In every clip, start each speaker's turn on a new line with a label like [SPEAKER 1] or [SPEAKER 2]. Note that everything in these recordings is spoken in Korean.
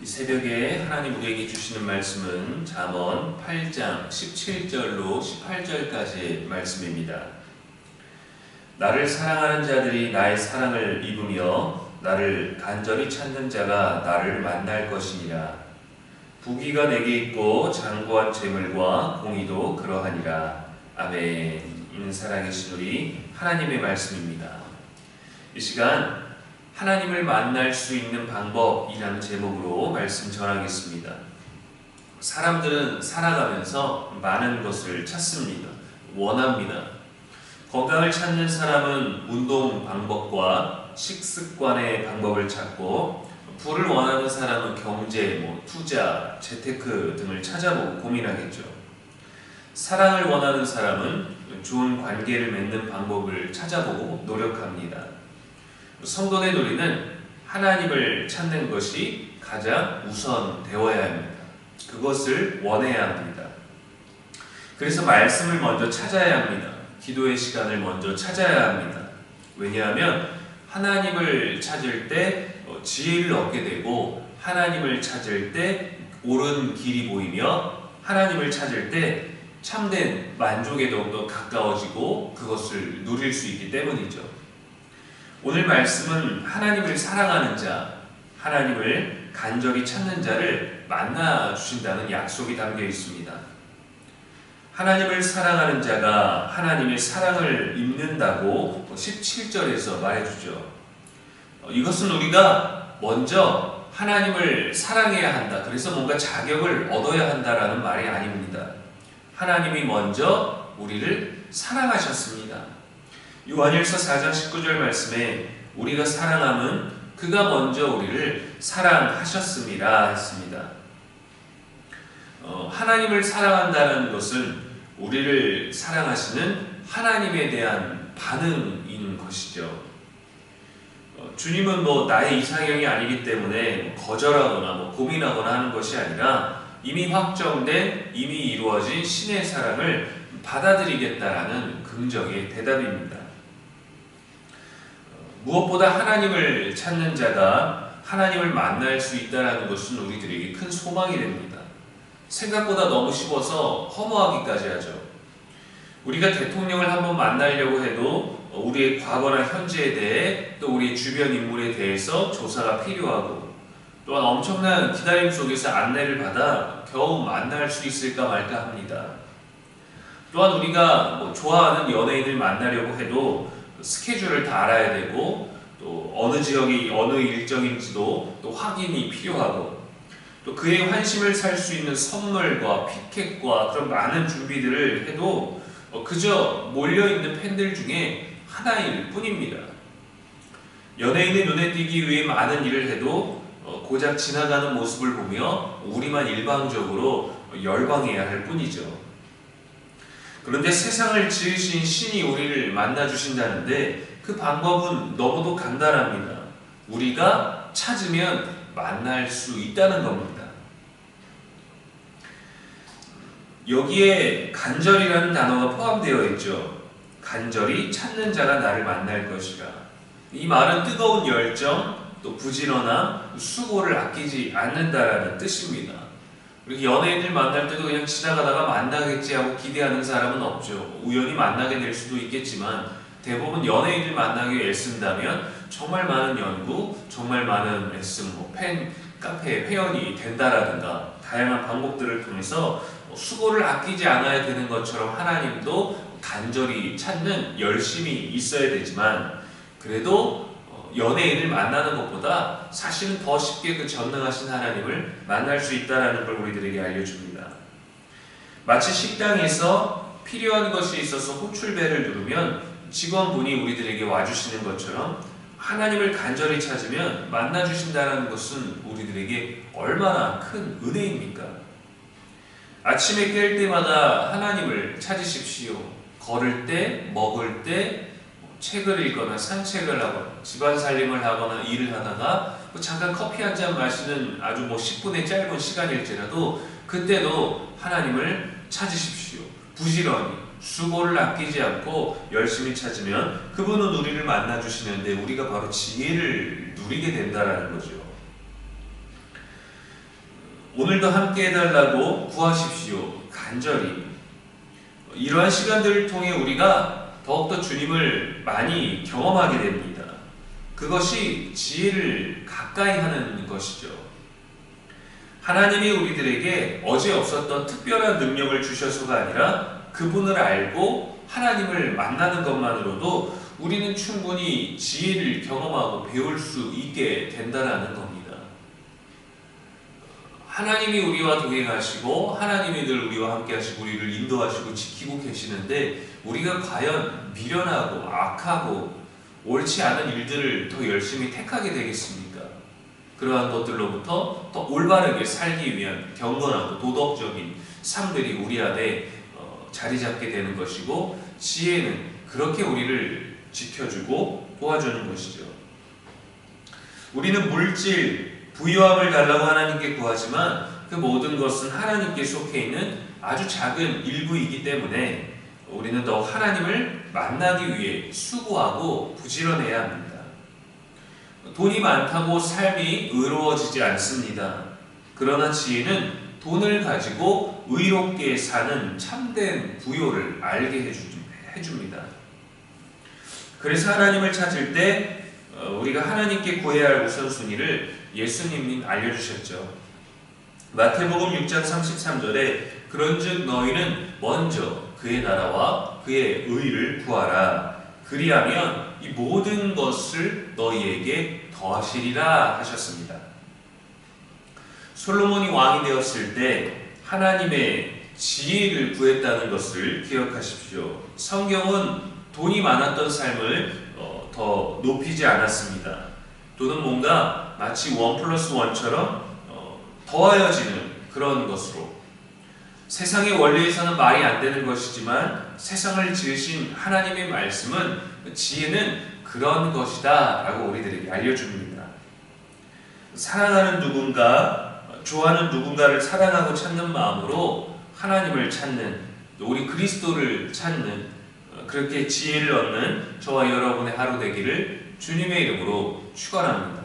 [SPEAKER 1] 이 새벽에 하나님 우리에게 주시는 말씀은 잠언 8장 17절로 18절까지의 말씀입니다. 나를 사랑하는 자들이 나의 사랑을 입으며 나를 간절히 찾는 자가 나를 만날 것이니라. 부귀가 내게 있고 장구한 재물과 공의도 그러하니라. 아멘. 이는 살아계신 우리 하나님의 말씀입니다. 이 시간 하나님을 만날 수 있는 방법이라는 제목으로 말씀 전하겠습니다. 사람들은 살아가면서 많은 것을 찾습니다. 원합니다. 건강을 찾는 사람은 운동 방법과 식습관의 방법을 찾고, 부를 원하는 사람은 경제, 투자, 재테크 등을 찾아보고 고민하겠죠. 사랑을 원하는 사람은 좋은 관계를 맺는 방법을 찾아보고 노력합니다. 성도된 우리는 하나님을 찾는 것이 가장 우선되어야 합니다. 그것을 원해야 합니다. 그래서 말씀을 먼저 찾아야 합니다. 기도의 시간을 먼저 찾아야 합니다. 왜냐하면 하나님을 찾을 때 지혜를 얻게 되고, 하나님을 찾을 때 옳은 길이 보이며, 하나님을 찾을 때 참된 만족에 더욱더 가까워지고 그것을 누릴 수 있기 때문이죠. 오늘 말씀은 하나님을 사랑하는 자, 하나님을 간절히 찾는 자를 만나 주신다는 약속이 담겨 있습니다. 하나님을 사랑하는 자가 하나님의 사랑을 입는다고 17절에서 말해주죠. 이것은 우리가 먼저 하나님을 사랑해야 한다, 그래서 뭔가 자격을 얻어야 한다라는 말이 아닙니다. 하나님이 먼저 우리를 사랑하셨습니다. 요한일서 4장 19절 말씀에 우리가 사랑함은 그가 먼저 우리를 사랑하셨습니다 했습니다. 하나님을 사랑한다는 것은 우리를 사랑하시는 하나님에 대한 반응인 것이죠. 주님은 나의 이상형이 아니기 때문에 거절하거나 고민하거나 하는 것이 아니라 이미 확정된, 이미 이루어진 신의 사랑을 받아들이겠다라는 긍정의 대답입니다. 무엇보다 하나님을 찾는 자가 하나님을 만날 수 있다는 것은 우리들에게 큰 소망이 됩니다. 생각보다 너무 쉬워서 허무하기까지 하죠. 우리가 대통령을 한번 만나려고 해도 우리의 과거나 현재에 대해, 또 우리의 주변 인물에 대해서 조사가 필요하고, 또한 엄청난 기다림 속에서 안내를 받아 겨우 만날 수 있을까 말까 합니다. 또한 우리가 좋아하는 연예인을 만나려고 해도 스케줄을 다 알아야 되고, 또 어느 지역이 어느 일정인지도 또 확인이 필요하고, 또 그의 환심을 살 수 있는 선물과 피켓과 그런 많은 준비들을 해도 그저 몰려있는 팬들 중에 하나일 뿐입니다. 연예인의 눈에 띄기 위해 많은 일을 해도 고작 지나가는 모습을 보며 우리만 일방적으로 열광해야 할 뿐이죠. 그런데 세상을 지으신 신이 우리를 만나주신다는데 그 방법은 너무도 간단합니다. 우리가 찾으면 만날 수 있다는 겁니다. 여기에 간절이라는 단어가 포함되어 있죠. 간절히 찾는 자가 나를 만날 것이라. 이 말은 뜨거운 열정, 또 부지런함, 수고를 아끼지 않는다라는 뜻입니다. 우리 연예인을 만날 때도 그냥 지나가다가 만나겠지 하고 기대하는 사람은 없죠. 우연히 만나게 될 수도 있겠지만 대부분 연예인을 만나기 위해 애쓴다면 정말 많은 연구, 정말 많은 애씀, 팬 카페 회원이 된다라든가 다양한 방법들을 통해서 수고를 아끼지 않아야 되는 것처럼 하나님도 간절히 찾는 열심이 있어야 되지만, 그래도 연예인을 만나는 것보다 사실은 더 쉽게 그 전능하신 하나님을 만날 수 있다는 걸 우리들에게 알려줍니다. 마치 식당에서 필요한 것이 있어서 호출벨을 누르면 직원분이 우리들에게 와주시는 것처럼 하나님을 간절히 찾으면 만나주신다는 것은 우리들에게 얼마나 큰 은혜입니까? 아침에 깰 때마다 하나님을 찾으십시오. 걸을 때, 먹을 때, 책을 읽거나 산책을 하거나 집안 살림을 하거나 일을 하다가 잠깐 커피 한 잔 마시는 아주 10분의 짧은 시간일지라도 그때도 하나님을 찾으십시오. 부지런히 수고를 아끼지 않고 열심히 찾으면 그분은 우리를 만나주시는데 우리가 바로 지혜를 누리게 된다는 거죠. 오늘도 함께 해달라고 구하십시오. 간절히. 이러한 시간들을 통해 우리가 더욱더 주님을 많이 경험하게 됩니다. 그것이 지혜를 가까이 하는 것이죠. 하나님이 우리들에게 어제 없었던 특별한 능력을 주셔서가 아니라 그분을 알고 하나님을 만나는 것만으로도 우리는 충분히 지혜를 경험하고 배울 수 있게 된다는 겁니다. 하나님이 우리와 동행하시고 하나님이 늘 우리와 함께 하시고 우리를 인도하시고 지키고 계시는데 우리가 과연 미련하고 악하고 옳지 않은 일들을 더 열심히 택하게 되겠습니까? 그러한 것들로부터 더 올바르게 살기 위한 경건하고 도덕적인 삶들이 우리 안에 자리 잡게 되는 것이고, 지혜는 그렇게 우리를 지켜주고 도와주는 것이죠. 우리는 물질, 부유함을 달라고 하나님께 구하지만 그 모든 것은 하나님께 속해 있는 아주 작은 일부이기 때문에 우리는 더욱 하나님을 만나기 위해 수고하고 부지런해야 합니다. 돈이 많다고 삶이 의로워지지 않습니다. 그러나 지혜는 돈을 가지고 의롭게 사는 참된 부요를 알게 해줍니다. 그래서 하나님을 찾을 때 우리가 하나님께 구해야 할 우선순위를 예수님이 알려주셨죠. 마태복음 6장 33절에 그런즉 너희는 먼저 그의 나라와 그의 의를 구하라. 그리하면 이 모든 것을 너희에게 더하시리라 하셨습니다. 솔로몬이 왕이 되었을 때 하나님의 지혜를 구했다는 것을 기억하십시오. 성경은 돈이 많았던 삶을 더 높이지 않았습니다. 돈은 뭔가 마치 1+1처럼 더하여지는 그런 것으로, 세상의 원리에서는 말이 안 되는 것이지만 세상을 지으신 하나님의 말씀은 지혜는 그런 것이다 라고 우리들에게 알려줍니다. 사랑하는 누군가, 좋아하는 누군가를 사랑하고 찾는 마음으로 하나님을 찾는, 우리 그리스도를 찾는, 그렇게 지혜를 얻는 저와 여러분의 하루 되기를 주님의 이름으로 축원합니다.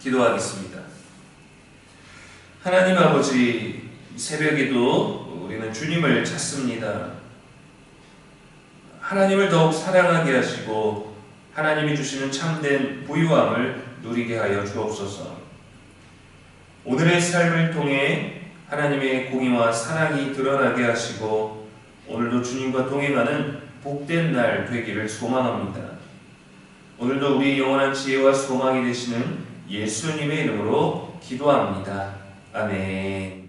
[SPEAKER 1] 기도하겠습니다. 하나님 아버지, 새벽에도 우리는 주님을 찾습니다. 하나님을 더욱 사랑하게 하시고 하나님이 주시는 참된 부유함을 누리게 하여 주옵소서. 오늘의 삶을 통해 하나님의 공의와 사랑이 드러나게 하시고 오늘도 주님과 동행하는 복된 날 되기를 소망합니다. 오늘도 우리 영원한 지혜와 소망이 되시는 예수님의 이름으로 기도합니다. 아멘.